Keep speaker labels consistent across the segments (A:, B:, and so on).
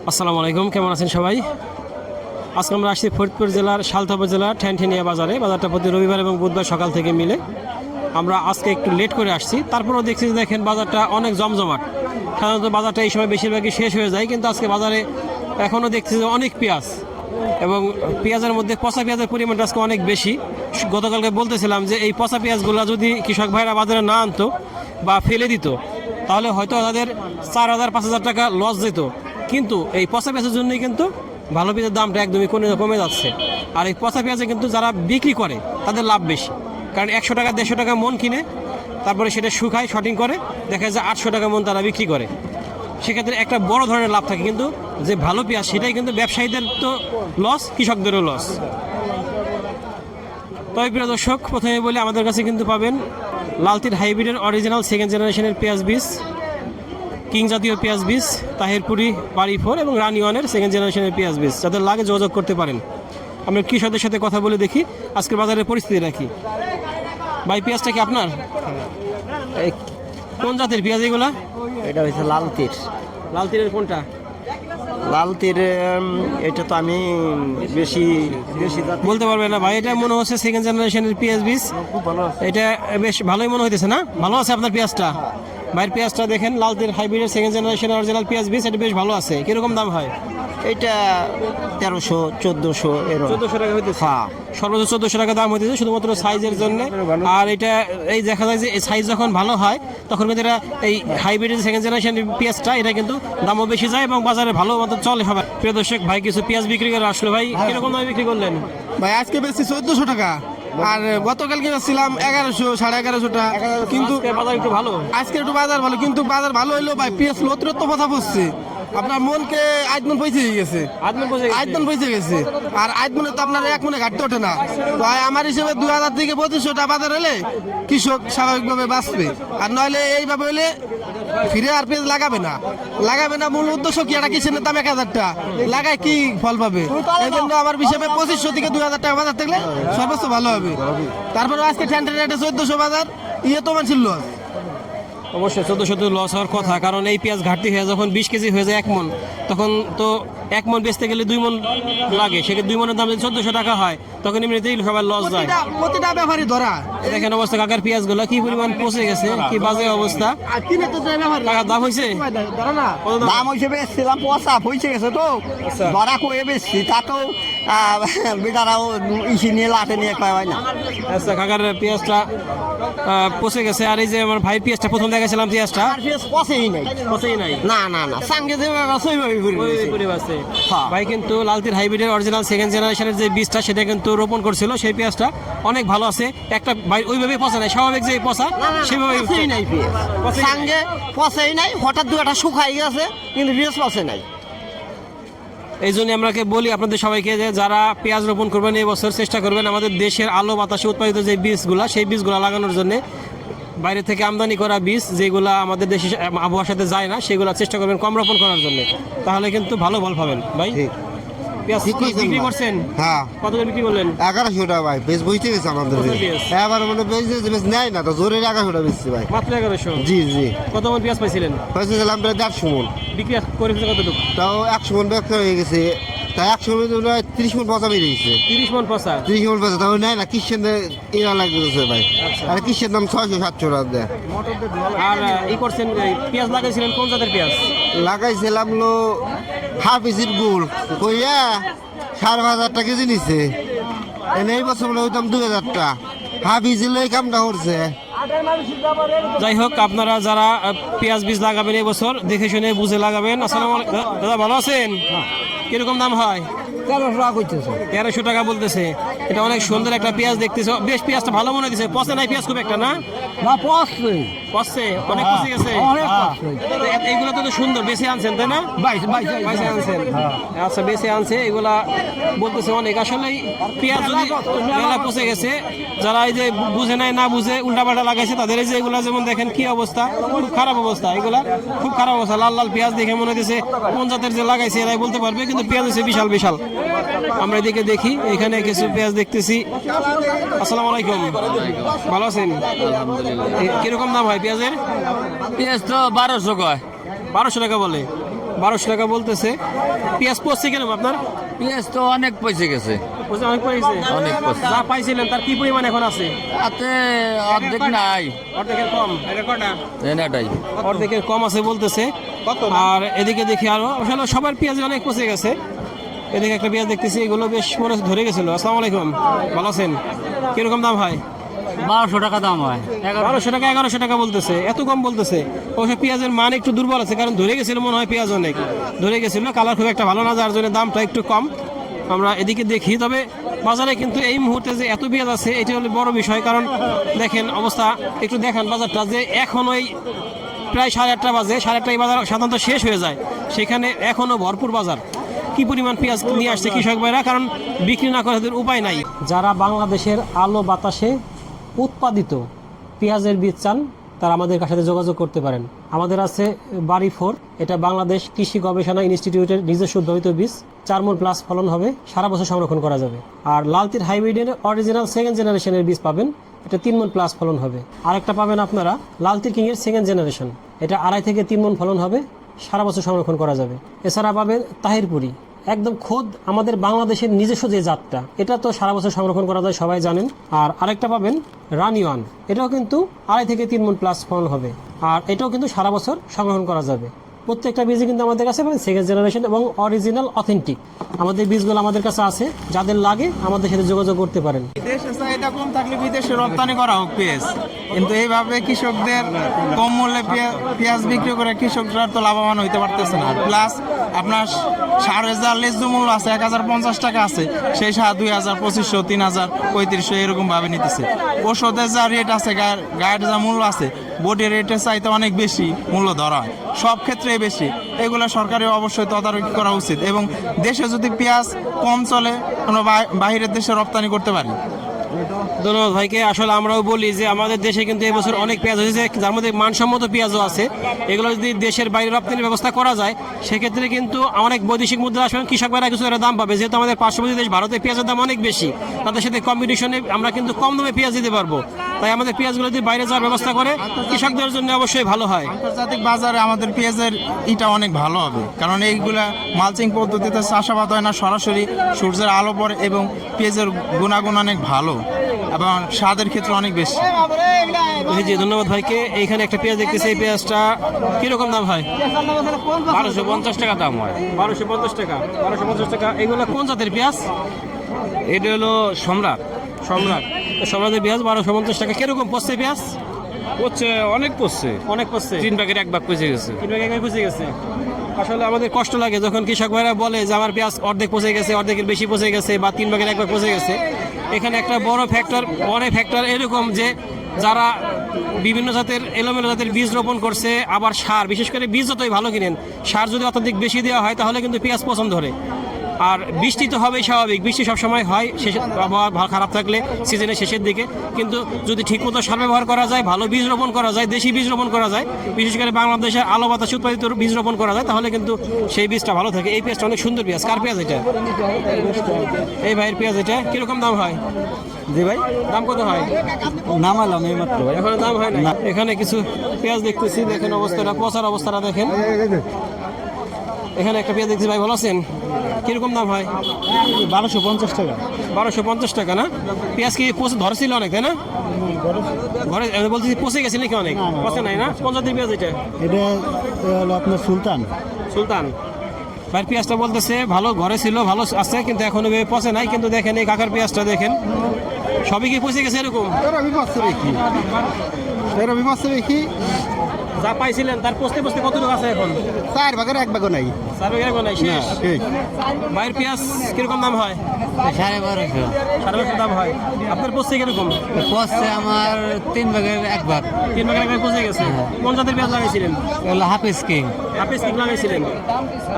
A: আসসালামু আলাইকুম, কেমন আছেন সবাই? আজকে আমরা আসছি ফরিদপুর জেলার সালথা জেলার ঠ্যানঠেনিয়া বাজারে। বাজারটা প্রতি রবিবার এবং বুধবার সকাল থেকে মিলে। আমরা আজকে একটু লেট করে আসছি, তারপরেও দেখছি যে দেখেন বাজারটা অনেক জমজমাট। সাধারণত বাজারটা এই সময় বেশিরভাগই শেষ হয়ে যায়, কিন্তু আজকে বাজারে এখনও দেখছি যে অনেক পেঁয়াজ, এবং পেঁয়াজের মধ্যে পচা পেঁয়াজের পরিমাণটা আজকে অনেক বেশি। গতকালকে বলতেছিলাম যে এই পচা পেঁয়াজগুলো যদি কৃষক ভাইরা বাজারে না আনতো বা ফেলে দিত, তাহলে হয়তো তাদের 4,000-5,000 টাকা লস যেত। কিন্তু এই পচা পেঁয়াজের জন্যই কিন্তু ভালো পেঁয়াজের দামটা একদমই কমে যাচ্ছে। আর এই পচা পেঁয়াজে কিন্তু যারা বিক্রি করে তাদের লাভ বেশি, কারণ 100 টাকা 150 টাকা মন কিনে তারপরে সেটা শুকায় শর্টিং করে, দেখা যায় 800 টাকা মন তারা বিক্রি করে। সেক্ষেত্রে একটা বড় ধরনের লাভ থাকে, কিন্তু যে ভালো পেঁয়াজ সেটাই কিন্তু ব্যবসায়ীদের তো লস, কৃষকদেরও লস। তবে প্রিয় দর্শক, প্রথমে বলি আমাদের কাছে কিন্তু পাবেন লালতির হাইব্রিডের অরিজিনাল সেকেন্ড জেনারেশনের পেঁয়াজ বীজ, কিং জাতীয় পেঁয়াজ বীজ, তাহিরপুরি বাড়ি 4 এবং রানি 1-এর সেকেন্ড জেনারেশনের পেঁয়াজ বীজ। যাদের লাগে যোগাযোগ করতে পারেন। আমরা কৃষকদের সাথে কথা বলে দেখি আজকের বাজারের পরিস্থিতি রাখি। ভাই, পেঁয়াজটা কি আপনার? কোন জাতের পেঁয়াজ এগুলা?
B: এটা হচ্ছে লালতির।
A: লালতিরের কোনটা?
B: লালতির এটা তো আমি বেশি
A: বলতে পারবেন না ভাই, এটা মনে হচ্ছে সেকেন্ড জেনারেশনের পেঁয়াজ বীজ। এটা বেশ ভালোই মনে হইতেছে না? ভালো আছে আপনার পেঁয়াজটা? ভাইয়ের পেঁয়াজটা দেখেন, লালতির হাইব্রিডের সেকেন্ড জেনারেশনের অরিজিনাল পেঁয়াজ বীজ, এটা বেশ ভালো আছে। কিরকম দাম হয়?
B: এটা 1300-1400 এর
A: 1400 টাকা হইতেছে।
B: হ্যাঁ,
A: সর্বোচ্চ 1400 টাকা দাম হইতেছে শুধুমাত্র সাইজের জন্য। আর এটা এই দেখা যায় যে এই সাইজ যখন ভালো হয় তখন কিন্তু এটা এই হাইব্রিডের সেকেন্ড জেনারেশন পেঁয়াজটা এটা কিন্তু দামও বেশি যায় এবং বাজারে ভালো মতো চলে সবাই। প্রিয় দর্শক, ভাই কিছু পেঁয়াজ বিক্রি করে আসলো। ভাই কিরকম দামে বিক্রি করলেন?
C: ভাই আজকে বেশি 1400 টাকা, আর গতকালকে ছিলাম 1100, 1150 টাকা। কিন্তু
A: বাজার একটু ভালো,
C: আজকে একটু বাজার ভালো, কিন্তু বাজার ভালো হইলো ভাই পেঁয়াজ অতিরিক্ত কথা পড়ছে। আপনার মনকে আজমন পয়সা গেছে, আজমন পয়সা গেছে। আর আজমনে তো আপনার এক মনে ঘাটতে ওঠে না। তো আমার হিসেবে 2000 থেকে 2500 টাকা বাজার হলে কৃষক স্বাভাবিকভাবে বাঁচবে। আর নইলে এইভাবে হলে ফিরে আর পেঁয়াজ লাগাবে না। মূল উদ্দেশ্য কি? একটা কিষেনের দাম 1000 টাকা লাগায় কি ফল পাবে? এই জন্য আমার হিসেবে 2500 থেকে 2000 টাকা বাজার থাকলে সর্বোচ্চ ভালো হবে। তারপরে আজকে ঠ্যান্ডের রেটে 1400 বাজার, তো মানুষের লস।
A: অবশ্যই 1400 লস হওয়ার কথা, কারণ এই পেঁয়াজ ঘাটতি হয়ে যখন 20 কেজি হয়ে যায় 1 মন, তখন তো 1 মন বেচতে গেলে 2 মন লাগে। সেক্ষেত্রে 2 মনের দাম যদি 1400 টাকা হয় তখন এমনিতেই সবার লস যায়।
C: প্রতিটা ব্যাপারই ধরা
A: দেখেন অবস্থা কাকার পেঁয়াজগুলো কি পরিমাণ পচে গেছে, কি বাজে অবস্থা। টাকার দাম হয়েছে?
B: দাম হয়েছে বেশছিলাম পচা হয়েছে গেছে তো ধরা কয়ে বেশছি, তা তো বেটারাও ইসি নিয়ে লাটে নিয়ে কয় হয় না।
A: আচ্ছা, কাকার পেঁয়াজটা পচে গেছে। আর এই যে আমার ভাই পেঁয়াজটা প্রথম দেখাছিলাম, পেঁয়াজটা
B: পচেই নাই।
A: না
B: না সাঙ্গে যে
A: ভাই কিন্তু লালতির হাইব্রিডের অরিজিনাল সেকেন্ড জেনারেশনের যে বীজটা সেটা কিন্তু রোপণ করছিল, সেই পেঁয়াজটা অনেক ভালো আছে। একটা ভাই ওইভাবে পচা নাই, স্বাভাবিক যে পচা সেভাবে
B: নাই সাঙ্গে পচেই নাই। হঠাৎ দু একটা শুকাই গেছে, কিন্তু পেঁয়াজ পচে নাই।
A: এই জন্য আমরা বলি আপনাদের সবাইকে যে যারা পেঁয়াজ রোপণ করবেন এই বছর চেষ্টা করবেন আমাদের দেশের আলো বাতাসে উৎপাদিত যে বীজগুলা, সেই বীজগুলা লাগানোর জন্য। বাইরে থেকে আমদানি করা বীজ যেগুলা আমাদের দেশের আবহাওয়ার সাথে যায় না, সেগুলো চেষ্টা করবেন কম রোপণ করার জন্য, তাহলে কিন্তু ভালো ফল পাবেন। ভাই পেঁয়াজ বিক্রি করছেন?
C: হ্যাঁ।
A: কত করে বিক্রি করলেন?
C: 1100 টাকা ভাই, বেশ বুঝতে গেছে আমাদের। এবার মানে বেশ নেয় না তো, জোরে 1100 টাকা বেশি ভাই।
A: মাত্র 1100?
C: জি।
A: কত মন পেঁয়াজ পাইছিলেন?
C: পাইছিলাম প্রায় 150 মন।
A: বিক্রি করেছে কতটুকু?
C: তাও 100 মন ব্যক্ত হয়ে গেছে। তাই 100 মন 30 মন পচা বেরিয়ে গেছে।
A: 30 মন পচা?
C: 30 মন পচা তাও নেয় না, কিষেনের এরা লাগতেছে ভাই। আর কিষের দাম 600-700 টাকা দেয়।
A: আর এই করছেন পেঁয়াজ লাগাইছিলেন কোন জাতের পেঁয়াজ?
C: লাগাইছিলাম লো হাফিজির গুড় কইয়া 5,500 টাকা কেজি নিছে। এই বছর বলে ওই দাম 2000 টাকা। হাফিজিল এই কামটা করছে।
A: যাই হোক, আপনারা যারা পেঁয়াজ বীজ লাগাবেন এই বছর দেখে শুনে বুঝে লাগাবেন। আসসালামু আলাইকুম দাদা, ভালো আছেন? কিরকম দাম হয়? 1300 টাকা বলতেছে। এটা অনেক সুন্দর একটা পেঁয়াজ দেখতেছে, বেশ পেঁয়াজটা ভালো মনে হচ্ছে। পচে নাই পেঁয়াজ খুব একটা? না পচছে, অনেক পচে গেছে। এইগুলো তো সুন্দর, বেশি আনছেন তাই না? বাইশে আনছেন। আচ্ছা, বেশি আনছে এগুলা বলতেছে অনেক। আসলে পেঁয়াজ যদি মেলা পচে গেছে, যারা এই যে বুঝে নাই না বুঝে উল্টাপাল্টা লাগাইছে তাদের এই যে এগুলা যেমন দেখেন কি অবস্থা, খুব খারাপ অবস্থা। এগুলা খুব খারাপ অবস্থা। লাল লাল পেঁয়াজ দেখে মনে হচ্ছে কোন জাতের যে লাগাইছে এরাই বলতে পারবে, কিন্তু পেঁয়াজ হচ্ছে বিশাল বিশাল। আমরা এদিকে দেখি, এখানে কিছু পেঁয়াজ দেখতেছি। আসসালামু আলাইকুম, ভালো আছেন? কিরকম দাম হয় পেঁয়াজের?
D: পেঁয়াজ তো 1200 কয়।
A: 1200 টাকা বলে। 1200 টাকা বলতেছে। পেঁয়াজ পড়ছে কেন আপনার?
D: পেঁয়াজ তো অনেক পয়সা গেছে,
A: অনেক পড়েছে।
D: অনেক পয়সা।
A: যা পাইছিলেন তার কি পরিমাণ এখন আছে?
D: তাতে অর্ধেক নাই,
A: অর্ধেকের কম।
D: এনাটাই
A: অর্ধেকের কম আছে বলতেছে। আর এদিকে দেখি আরো আসলে সবার পেঁয়াজ অনেক পচে গেছে। এদিকে একটা পেঁয়াজ দেখতেছি, এগুলো বেশ মনে হচ্ছে ধরে গেছিল। আসসালামু আলাইকুম, ভালো আছেন? কিরকম দাম হয়?
D: 1200 টাকা দাম হয়।
A: 1200 টাকা 1100 টাকা বলতেছে, এত কম বলতেছে। অবশ্য পেঁয়াজের মান একটু দুর্বল আছে, কারণ ধরে গেছিল মনে হয়, পেঁয়াজ অনেক ধরে গেছিল, কালার খুব একটা ভালো না, যার জন্য দামটা একটু কম। আমরা এদিকে দেখি, তবে বাজারে কিন্তু এই মুহূর্তে যে এত পেঁয়াজ আছে এটি হলো বড় বিষয়। কারণ দেখেন অবস্থা, একটু দেখান বাজারটা, যে এখন ওই প্রায় 8:30 বাজে, 8:30 এই বাজার সাধারণত শেষ হয়ে যায়, সেখানে এখনও ভরপুর বাজার। কি পরিমাণ পেঁয়াজ নিয়ে আসছে কৃষক ভাইরা, কারণ বিক্রি না করে তাদের উপায় নাই। যারা বাংলাদেশের আলো বাতাসে উৎপাদিত পেঁয়াজের বীজ চান, তারা আমাদের সাথে যোগাযোগ করতে পারেন। আমাদের আছে বাড়ি 4, এটা বাংলাদেশ কৃষি গবেষণা ইনস্টিটিউটের নিজস্ব উদ্ভাবিত বীজ। 4 মণ প্লাস ফলন হবে, সারা বছর সংরক্ষণ করা যাবে। আর লালতির হাইব্রিডের অরিজিনাল সেকেন্ড জেনারেশনের বীজ পাবেন, এটা 3 মণ প্লাস ফলন হবে। আরেকটা পাবেন আপনারা লালতির কিংয়ের সেকেন্ড জেনারেশন, এটা 2.5 থেকে 3 মণ ফলন হবে, সারা বছর সংরক্ষণ করা যাবে। এছাড়া পাবেন তাহিরপুরি, একদম খোদ আমাদের বাংলাদেশের নিজস্ব যে জাতটা, এটা তো সারা বছর সংরক্ষণ করা যায়, সবাই জানেন। আর আরেকটা পাবেন রানি ওয়ান, এটাও কিন্তু 2.5 থেকে 3 মণ প্লাস ফলন হবে, আর এটাও কিন্তু সারা বছর সংরক্ষণ করা যাবে। প্রত্যেকটা বীজই কিন্তু আমাদের কাছে পাবেন সেকেন্ড জেনারেশন এবং অরিজিনাল অথেন্টিক। আমাদের বীজগুলো আমাদের কাছে আছে, যাদের লাগে আমাদের সাথে যোগাযোগ করতে পারেন।
C: দেশে চাহিদা কম থাকলে বিদেশে রপ্তানি করা হোক পেঁয়াজ, কিন্তু এইভাবে কৃষকদের কম মূল্যে পেঁয়াজ বিক্রি করে কৃষকরা তো লাভবান হইতে পারতেছে না। প্লাস আপনার সারের যা ন্যায্য মূল্য আছে 1050 টাকা আছে, সেই সার 2000, 2500, 3000, 3500 এরকম ভাবে নিতেছে। ওষুধের যা রেট আছে, গায়ের যা মূল্য আছে, বডি রেটের চাইতে অনেক বেশি মূল্য ধরা হয়, সব ক্ষেত্রে বেশি। এগুলো সরকারের অবশ্যই তদারকি করা উচিত, এবং দেশে যদি পেঁয়াজ কম চলে আমরা বাইরের দেশে রপ্তানি করতে পারি।
A: ধন্যবাদ ভাইকে। আসলে আমরাও বলি যে আমাদের দেশে কিন্তু এবছর অনেক পেঁয়াজ হয়েছে, যার মধ্যে মানসম্মত পেঁয়াজও আছে। এগুলো যদি দেশের বাইরে রপ্তানির ব্যবস্থা করা যায়, সেক্ষেত্রে কিন্তু অনেক বৈদেশিক মুদ্রা আসবে, কৃষক ভাইরা কিছু একটা দাম পাবে। যেহেতু আমাদের পার্শ্ববর্তী দেশ ভারতে পেঁয়াজের দাম অনেক বেশি, তাদের সাথে কম্পিটিশনে আমরা কিন্তু কম দামে পেঁয়াজ দিতে পারবো। তাই আমাদের পেঁয়াজগুলো যদি বাইরে যাওয়ার ব্যবস্থা করে, কৃষকদের জন্য অবশ্যই ভালো হয়।
C: আন্তর্জাতিক বাজারে আমাদের পেঁয়াজের এটা অনেক ভালো হবে, কারণ এইগুলা মালচিং পদ্ধতিতে চাষাবাদ হয় না, সরাসরি সূর্যের আলো পড়ে, এবং পেঁয়াজের গুণাগুণ অনেক ভালো এবং স্বাদের ক্ষেত্রে অনেক বেশি।
A: জি, ধন্যবাদ ভাইকে। এইখানে একটা পেঁয়াজ দেখতেছি, এই পেঁয়াজটা কিরকম দাম হয়?
D: 1250 টাকা দাম হয়।
A: 1250 টাকা। 1250 টাকা। এগুলো কোন জাতের পেঁয়াজ?
D: এটা হলো সম্রাট।
A: সম্রাট। সম্রাটের পেঁয়াজ 1250 টাকা। কিরকম পচছে পেঁয়াজ?
D: পড়ছে, অনেক পড়ছে,
A: অনেক পচছে।
D: 3 ভাগের 1 ভাগ পচে গেছে।
A: 3 ভাগে 1 ভাগ পচে গেছে। আসলে আমাদের কষ্ট লাগে যখন কৃষক ভাইরা বলে যে আমার পেঁয়াজ অর্ধেক পচে গেছে, অর্ধেকের বেশি পচে গেছে, বা 3 ভাগের 1 ভাগ পচে গেছে। এখানে একটা বড় ফ্যাক্টর এরকম যে যারা বিভিন্ন জাতের এলোমেলো জাতের বীজ রোপণ করছে, আবার সার, বিশেষ করে বীজ যতই ভালো কিনেন, সার যদি অত্যধিক বেশি দেওয়া হয় তাহলে কিন্তু পেঁয়াজ পছন্দ ধরে। আর বৃষ্টি তো হবেই স্বাভাবিক, বৃষ্টি সবসময় হয় শেষে, আবহাওয়া খারাপ থাকলে সিজনের শেষের দিকে। কিন্তু যদি ঠিকমতো সার ব্যবহার করা যায়, ভালো বীজ রোপণ করা যায়, দেশি বীজ রোপণ করা যায়, বিশেষ করে বাংলাদেশের আলো বাতাসে উৎপাদিত বীজ রোপণ করা যায়, তাহলে কিন্তু সেই বীজটা ভালো থাকে। এই পেঁয়াজটা অনেক সুন্দর পেঁয়াজ। কার পেঁয়াজ এটা? এই ভাইয়ের পেঁয়াজ। এটা কিরকম দাম হয়?
B: জি ভাই,
A: দাম কত হয়?
B: নামালাম এই মাত্র ভাই।
A: এখন দাম হয় না। এখানে কিছু পেঁয়াজ দেখতেছি, দেখেন অবস্থাটা, পচার অবস্থাটা দেখেন। এখানে একটা পেঁয়াজ দেখছি ভাই, ভালো আছেন? কিরকম দাম হয়?
B: 1250 টাকা।
A: 1250 টাকা না? পেঁয়াজ কি পচে ধরছিল অনেক, তাই না? ঘরে বলছি পচে গেছে নাকি অনেক? পচে নাই না? কোন জাতের পেঁয়াজ এটা?
B: এটা হলো আপনার সুলতান।
A: সুলতান ভাই পেঁয়াজটা বলতেছে ভালো, ঘরে ছিল, ভালো আছে, কিন্তু এখন পচে নাই। কিন্তু দেখেন এই কাকার পেঁয়াজটা দেখেন, সবই কি পচে গেছে এরকম? যা পাইছিলেন তার পচতে পচতে কতটুকু আছে এখন?
B: 4 ভাগের 1 ভাগও নাই।
A: 4 ভাগের নাই, শেষ। ভাইয়ের পেঁয়াজ কিরকম দাম হয়?
D: 1250।
A: 1250 দাম হয়। আপনার পচছে কিরকম?
D: পড়ছে আমার 3 ভাগের 1 ভাগ।
A: 3 ভাগের 1 ভাগ পচে গেছে। কোন জাতের পেঁয়াজ লাগাইছিলেন?
D: এগুলো হাফিজ কিং।
A: হাফিজ কিং লাগাইছিলেন?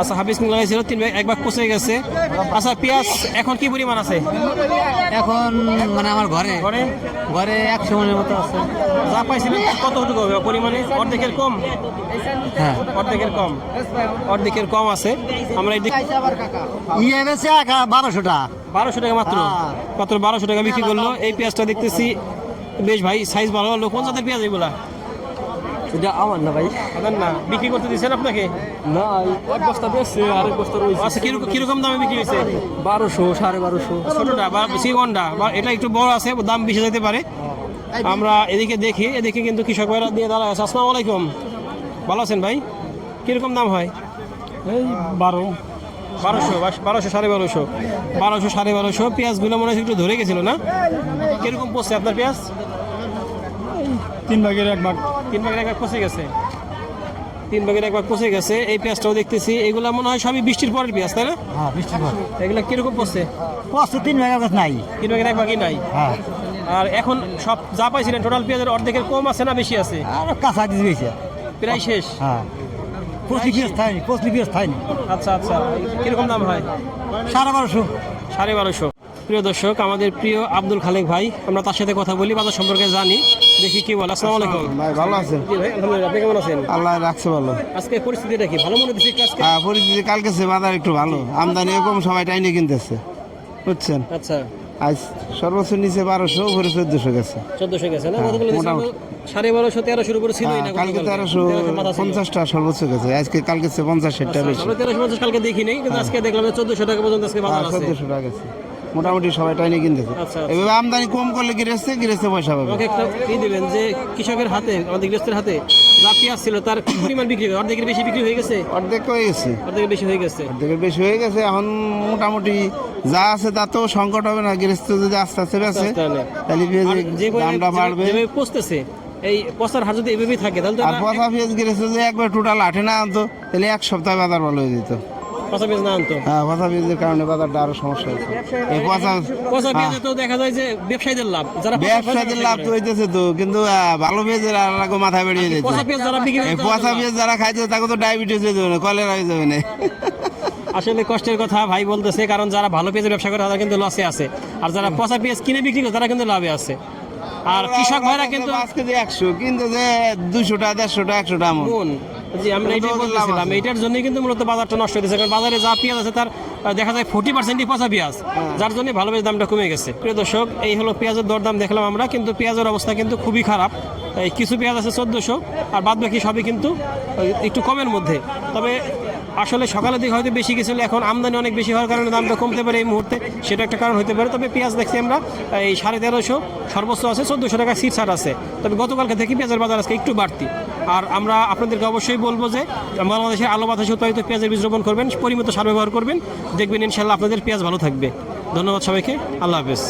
A: আচ্ছা, হাফিজ কিং লাগাইছিল, 3 ভাগ 1 ভাগ পচে গেছে। আচ্ছা, পেঁয়াজ এখন কি পরিমাণ আছে?
D: এখন মানে আমার ঘরে
A: ঘরে
D: 100 মনের মতো আছে।
A: যা পাইছিলেন কতটুকু হবে পরিমাণে? অর্ধেকের কম?
D: হ্যাঁ,
A: অর্ধেকের কম আছে। আমরা এই
B: 1200 টাকা।
A: 1200 টাকা মাত্র। মাত্র 1200 টাকা বিক্রি করলো। এই পেঁয়াজটা দেখতেছি বেশ ভাই, সাইজ ভালো হলো। কোন জাতের পেঁয়াজ এগুলা?
D: এটা আমার না ভাই।
A: আপনার না, বিক্রি করতে দিচ্ছেন আপনাকে?
D: না, এক বস্তা বেচছে, আরেক বস্তা রয়েছে।
A: আচ্ছা, কিরকম দামে বিক্রি হয়েছে?
D: 1200, 1250।
A: ছোটটা বা সিগনটা বা এটা একটু বড় আছে, দাম বেশি যেতে পারে। আমরা এদিকে দেখি, এদিকে কিন্তু কৃষক ভাইরা দিয়ে দাঁড়ায় আছে। আসসালামু আলাইকুম, ভালো আছেন ভাই? কিরকম দাম হয়?
C: এই 12।
A: 1200, 1200, 1250, পেঁয়াজগুলো মনে হচ্ছে একটু ধরে গেছিল না? কিরকম পড়ছে আপনার পেঁয়াজ?
C: 3 ভাগের 1 ভাগ।
A: 3 ভাগের 1 ভাগ পচে গেছে। 3 ভাগের 1 ভাগ পচে গেছে। এই পেঁয়াজটাও দেখতেছি, এগুলা মনে হয় সবই বৃষ্টির পরের পেঁয়াজ, তাই না?
D: হ্যাঁ, 20 টাকা।
A: এগুলা কিরকম পড়ছে?
B: 3 ভাগের কাছে নাই।
A: 3 ভাগের 1 ভাগই নাই।
B: হ্যাঁ,
A: আর এখন সব যা পাইছিলেন টোটাল পেঁয়াজের অর্ধেকের কম আছে না বেশি আছে?
B: আর কাঁচা দিয়ে গেছে।
A: প্রায় শেষ।
B: হ্যাঁ, পচলি পেঁয়াজ থাইনি।
A: আচ্ছা আচ্ছা, কিরকম দাম হয়?
B: 1250।
A: 1250। প্রিয় দর্শক, আমাদের প্রিয় আব্দুল খালেক ভাই, আমরা তার সাথে কথা বলি, বাজার সম্পর্কে জানি, দেখি কি বলে। আসসালামু আলাইকুম।
C: ভাই ভালো আছেন?
A: জি ভাই, আলহামদুলিল্লাহ, আপনি কেমন আছেন?
C: আল্লাহ রাখছে ভালো।
A: আজকে পরিস্থিতিটা কি ভালো মনে হচ্ছে আজকে?
C: হ্যাঁ, পরিস্থিতি কালকে সে বাজার একটু ভালো, আমদানি কম, সবাই টাইনে কিনতেছে, বুঝছেন।
A: আচ্ছা,
C: আজ সর্বোচ্চ নিচে 1200, উপরে 1400 গেছে।
A: 1400 গেছে না?
C: হ্যাঁ,
A: গতকাল
C: মোটামুটি।
A: 1250, 1300 উপরে ছিলই না।
C: হ্যাঁ, কালকে 1350টা সর্বোচ্চ গেছে, আজকে কালকে 50-60টা বেশি।
A: আমরা 1350 কালকে দেখি নাই, কিন্তু আজকে দেখলাম যে 1400 টাকা পর্যন্ত আজকে বাজার আছে।
C: 1400 টাকা গেছে, মোটামুটি সবাই টাইনে কিনতেছে।
A: আচ্ছা, আচ্ছা।
C: এভাবে আমদানি কম করলে গৃহস্থে পয়সা পাবে।
A: আমাকে একটা কি দিবেন যে কৃষকের হাতে, আমাদের গৃহস্থের হাতে যা পেঁয়াজ ছিল তার কি পরিমাণ বিক্রি হয়েছে? অর্ধেকের বেশি বিক্রি হয়ে গেছে?
C: অর্ধেক হয়ে গেছে,
A: অর্ধেকের বেশি হয়ে গেছে।
C: অর্ধেকের বেশি হয়ে গেছে। এখন মোটামুটি যা আছে তাতেও সংকট হবে না, গৃহস্থ যদি আস্তে আস্তে বেছে
A: আস্তে আস্তে
C: তাহলে
A: আর
C: পেঁয়াজের
A: যেভাবে
C: দামটা বাড়বে।
A: যেভাবে পচতেছে, এই পচার হার যদি এভাবেই থাকে তাহলে তো
C: আর পচা পেঁয়াজ গৃহস্থ যদি একবার টোটাল আঠে না আনতো তাহলে এক সপ্তাহে বাজার ভালো হয়ে যেত।
A: পচা পেঁয়াজ না আনতো।
C: হ্যাঁ, পচা পেঁয়াজের কারণে বাজারটা আরো সমস্যা হচ্ছে। এই
A: পচা পেঁয়াজে তো দেখা যায় যে ব্যবসায়ীদের লাভ, যারা পচা
C: ব্যবসায়ীদের লাভ তো হইতেছে তো, কিন্তু ভালো পেঁয়াজের আর আগে মাথায় বেরিয়ে যেত।
A: পচা পেঁয়াজ যারা বিক্রি
C: এই
A: করে
C: পচা পেঁয়াজ যারা খাইছে তাকে তো ডায়াবেটিস হয়ে যাবে না, কলেরা হয়ে যাবে না।
A: আসলে কষ্টের কথা ভাই বলতেছে, কারণ যারা ভালো পেঁয়াজের ব্যবসা করে তারা কিন্তু লসে আছে, আর যারা পচা পেঁয়াজ কিনে বিক্রি করে তারা কিন্তু লাভে আছে। আর কৃষক ভাইরা কিন্তু
C: আজকে যে 100 কিন্তু যে 200 টাকা 150 টাকা 100 টাকা মন।
A: জি, আমরা এটাই বলতেছিলাম, এইটার জন্যই কিন্তু মূলত বাজারটা নষ্ট হয়েছে, কারণ বাজারে যা পেঁয়াজ আছে তার দেখা যায় 40%ই পচা পেঁয়াজ, যার জন্য ভালো পেঁয়াজ দামটা কমে গেছে। প্রিয় দর্শক, এই হলো পেঁয়াজের দরদাম দেখলাম আমরা, কিন্তু পেঁয়াজের অবস্থা কিন্তু খুবই খারাপ। এই কিছু পেঁয়াজ আছে 1400, আর বাদ বাকি সবই কিন্তু একটু কমের মধ্যে। তবে আসলে সকালের দিকে হয়তো বেশি গেছিল, এখন আমদানি অনেক বেশি হওয়ার কারণে দামটা কমতে পারে এই মুহূর্তে, সেটা একটা কারণ হতে পারে। তবে পেঁয়াজ দেখছি আমরা এই 1350 সর্বোচ্চ আছে, 1400 টাকা সিট ছাড় আছে। তবে গতকালকে থেকে পেঁয়াজের বাজার আজকে একটু বাড়তি। আর আমরা আপনাদেরকে অবশ্যই বলবো যে বাংলাদেশের আলো বাতাসে উৎপাদিত পেঁয়াজের বীজ রোপণ করবেন, পরিমিত সার ব্যবহার করবেন, দেখবেন ইনশাল্লাহ আপনাদের পেঁয়াজ ভালো থাকবে। ধন্যবাদ সবাইকে, আল্লাহ হাফেজ।